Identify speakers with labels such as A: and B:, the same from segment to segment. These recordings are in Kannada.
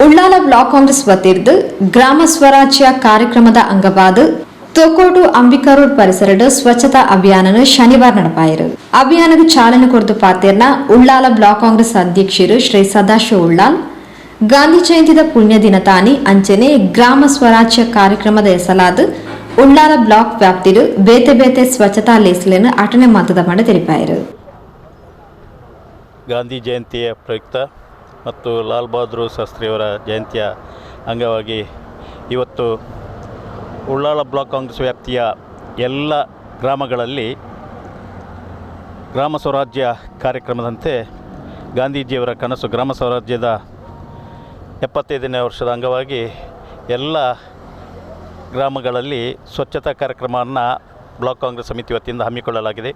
A: ಉಳ್ಳಾಲ ಬ್ಲಾಕ್ ಕಾಂಗ್ರೆಸ್ ವತಿಯಿಂದ ಗ್ರಾಮ ಸ್ವರಾಜ್ಯ ಕಾರ್ಯಕ್ರಮದ ಅಂಗವಾದ ತೋಕೋಟು ಅಂಬಿಕಾ ರೋಡ್ ಪರಿಸರದ ಸ್ವಚ್ಛತಾ ಅಭಿಯಾನ ಶನಿವಾರ ನಡೆಪಾಯಿರು. ಅಭಿಯಾನಕ್ಕೆ ಚಾಲನೆ ಕೊಡ್ದು ಪಾತೇರ್ನ ಉಳ್ಳಾಲ ಬ್ಲಾಕ್ ಕಾಂಗ್ರೆಸ್ ಅಧ್ಯಕ್ಷರು ಶ್ರೀ ಸದಾಶಿವ ಉಳ್ಳಾಲ್ ಗಾಂಧಿ ಜಯಂತಿದ ಪುಣ್ಯ ದಿನ ತಾನಿ ಅಂಚನೆ ಗ್ರಾಮ ಸ್ವರಾಜ್ಯ ಕಾರ್ಯಕ್ರಮದ ಎಸಲಾದ ಉಳ್ಳಾಲ ಬ್ಲಾಕ್ ವ್ಯಾಪ್ತಿರು ಬೇತೆ ಬೇತೆ ಸ್ವಚ್ಛತಾ ಲೇಸ್ಲೆಯನ್ನು ಅಟನೆ ಮಾತದ ಮಾಡಿ ತಿಳಿಪಾಯಿರು.
B: ಗಾಂಧಿ ಜಯಂತಿಯ ಪ್ರಯುಕ್ತ ಮತ್ತು ಲಾಲ್ ಬಹದ್ದೂರ್ ಶಾಸ್ತ್ರಿಯವರ ಜಯಂತಿಯ ಅಂಗವಾಗಿ ಇವತ್ತು ಉಳ್ಳಾಲ ಬ್ಲಾಕ್ ಕಾಂಗ್ರೆಸ್ ವ್ಯಾಪ್ತಿಯ ಎಲ್ಲ ಗ್ರಾಮಗಳಲ್ಲಿ ಗ್ರಾಮ ಸ್ವರಾಜ್ಯ ಕಾರ್ಯಕ್ರಮದಂತೆ ಗಾಂಧೀಜಿಯವರ ಕನಸು ಗ್ರಾಮ ಸ್ವರಾಜ್ಯದ 75ನೇ ವರ್ಷದ ಅಂಗವಾಗಿ ಎಲ್ಲ ಗ್ರಾಮಗಳಲ್ಲಿ ಸ್ವಚ್ಛತಾ ಕಾರ್ಯಕ್ರಮವನ್ನು ಬ್ಲಾಕ್ ಕಾಂಗ್ರೆಸ್ ಸಮಿತಿ ವತಿಯಿಂದ ಹಮ್ಮಿಕೊಳ್ಳಲಾಗಿದೆ.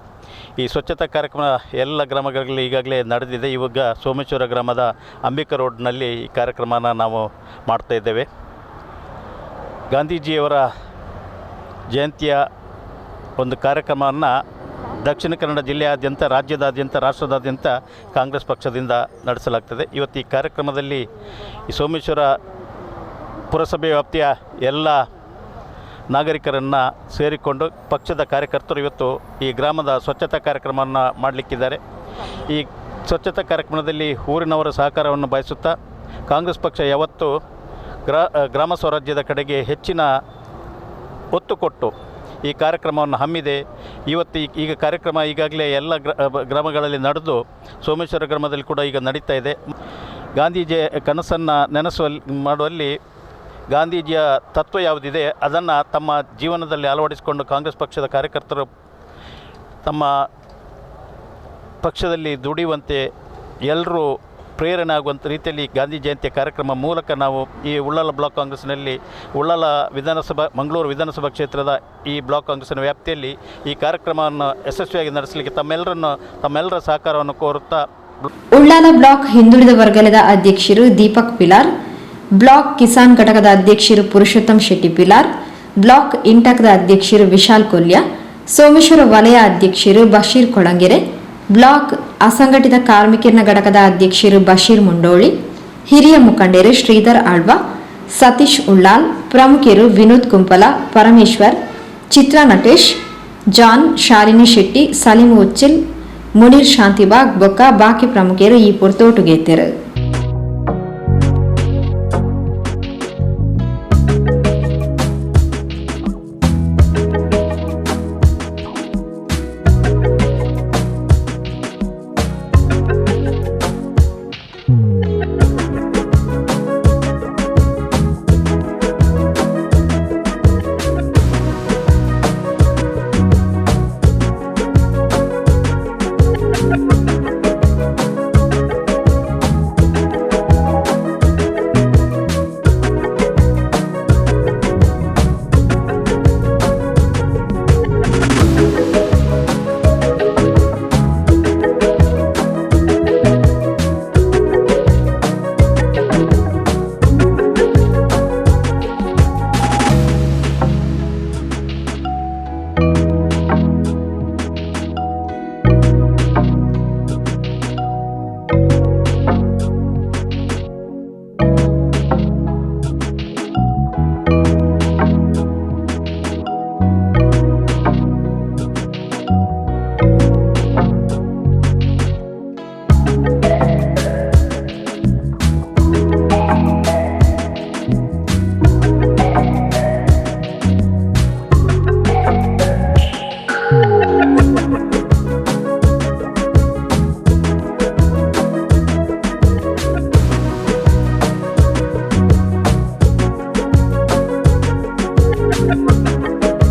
B: ಈ ಸ್ವಚ್ಛತಾ ಕಾರ್ಯಕ್ರಮ ಎಲ್ಲ ಗ್ರಾಮಗಳಲ್ಲಿ ಈಗಾಗಲೇ ನಡೆದಿದೆ. ಇವಾಗ ಸೋಮೇಶ್ವರ ಗ್ರಾಮದ ಅಂಬಿಕಾ ರೋಡ್ನಲ್ಲಿ ಈ ಕಾರ್ಯಕ್ರಮನ ನಾವು ಮಾಡ್ತಾಯಿದ್ದೇವೆ. ಗಾಂಧೀಜಿಯವರ ಜಯಂತಿಯ ಒಂದು ಕಾರ್ಯಕ್ರಮವನ್ನು ದಕ್ಷಿಣ ಕನ್ನಡ ಜಿಲ್ಲೆಯಾದ್ಯಂತ, ರಾಜ್ಯದಾದ್ಯಂತ, ರಾಷ್ಟ್ರದಾದ್ಯಂತ ಕಾಂಗ್ರೆಸ್ ಪಕ್ಷದಿಂದ ನಡೆಸಲಾಗ್ತದೆ. ಇವತ್ತು ಈ ಕಾರ್ಯಕ್ರಮದಲ್ಲಿ ಈ ಸೋಮೇಶ್ವರ ಪುರಸಭೆ ವ್ಯಾಪ್ತಿಯ ಎಲ್ಲ ನಾಗರಿಕರನ್ನು ಸೇರಿಕೊಂಡು ಪಕ್ಷದ ಕಾರ್ಯಕರ್ತರು ಇವತ್ತು ಈ ಗ್ರಾಮದ ಸ್ವಚ್ಛತಾ ಕಾರ್ಯಕ್ರಮವನ್ನು ಮಾಡಲಿಕ್ಕಿದ್ದಾರೆ. ಈ ಸ್ವಚ್ಛತಾ ಕಾರ್ಯಕ್ರಮದಲ್ಲಿ ಊರಿನವರ ಸಹಕಾರವನ್ನು ಬಯಸುತ್ತಾ ಕಾಂಗ್ರೆಸ್ ಪಕ್ಷ ಯಾವತ್ತೂ ಗ್ರಾಮ ಸ್ವರಾಜ್ಯದ ಕಡೆಗೆ ಹೆಚ್ಚಿನ ಒತ್ತು ಕೊಟ್ಟು ಈ ಕಾರ್ಯಕ್ರಮವನ್ನು ಹಮ್ಮಿದೆ. ಇವತ್ತು ಈಗ ಕಾರ್ಯಕ್ರಮ ಈಗಾಗಲೇ ಎಲ್ಲ ಗ್ರಾಮಗಳಲ್ಲಿ ನಡೆದು ಸೋಮೇಶ್ವರ ಗ್ರಾಮದಲ್ಲಿ ಕೂಡ ಈಗ ನಡೀತಾ ಇದೆ. ಗಾಂಧೀಜಿಯ ಕನಸನ್ನು ಮಾಡುವಲ್ಲಿ ಗಾಂಧೀಜಿಯ ತತ್ವ ಯಾವುದಿದೆ ಅದನ್ನು ತಮ್ಮ ಜೀವನದಲ್ಲಿ ಅಳವಡಿಸಿಕೊಂಡು ಕಾಂಗ್ರೆಸ್ ಪಕ್ಷದ ಕಾರ್ಯಕರ್ತರು ತಮ್ಮ ಪಕ್ಷದಲ್ಲಿ ದುಡಿಯುವಂತೆ ಎಲ್ಲರೂ ಪ್ರೇರಣೆ ಆಗುವಂಥ ರೀತಿಯಲ್ಲಿ ಗಾಂಧಿ ಜಯಂತಿಯ ಕಾರ್ಯಕ್ರಮ ಮೂಲಕ ನಾವು ಈ ಉಳ್ಳಾಲ ಬ್ಲಾಕ್ ಕಾಂಗ್ರೆಸ್ನಲ್ಲಿ ಮಂಗಳೂರು ವಿಧಾನಸಭಾ ಕ್ಷೇತ್ರದ ಈ ಬ್ಲಾಕ್ ಕಾಂಗ್ರೆಸ್ನ ವ್ಯಾಪ್ತಿಯಲ್ಲಿ ಈ ಕಾರ್ಯಕ್ರಮವನ್ನು ಯಶಸ್ವಿಯಾಗಿ ನಡೆಸಲಿಕ್ಕೆ ತಮ್ಮೆಲ್ಲರ ಸಹಕಾರವನ್ನು ಕೋರುತ್ತಾ
A: ಉಳ್ಳಾಲ ಬ್ಲಾಕ್ ಹಿಂದುಳಿದ ವರ್ಗದ ಅಧ್ಯಕ್ಷರು ದೀಪಕ್ ಪಿಲಾರ್, ಬ್ಲಾಕ್ ಕಿಸಾನ್ ಘಟಕದ ಅಧ್ಯಕ್ಷರು ಪುರುಷೋತ್ತಮ್ ಶೆಟ್ಟಿ ಪಿಲಾರ್, ಬ್ಲಾಕ್ ಇಂಟಕ್ದ ಅಧ್ಯಕ್ಷರು ವಿಶಾಲ್ ಕೊಲ್ಯ, ಸೋಮೇಶ್ವರ ವಲಯ ಅಧ್ಯಕ್ಷರು ಬಶೀರ್ ಕೊಳಂಗೆರೆ, ಬ್ಲಾಕ್ ಅಸಂಘಟಿತ ಕಾರ್ಮಿಕರ ಘಟಕದ ಅಧ್ಯಕ್ಷರು ಬಶೀರ್ ಮುಂಡೋಳಿ, ಹಿರಿಯ ಮುಖಂಡರು ಶ್ರೀಧರ್ ಆಳ್ವ, ಸತೀಶ್ ಉಳ್ಳಾಲ್, ಪ್ರಮುಖರು ವಿನೋದ್ ಕುಂಪಲ, ಪರಮೇಶ್ವರ್, ಚಿತ್ರಾ ನಟೇಶ್, ಜಾನ್, ಶಾಲಿನಿ ಶೆಟ್ಟಿ, ಸಲೀಂ ಉಚ್ಚಿಲ್, ಮುನೀರ್ ಶಾಂತಿಬಾಗ್ ಬೊಕ್ಕ ಬಾಕಿ ಪ್ರಮುಖರು ಈ ಪುರ್ತೋಟುಗೆತ್ತರು.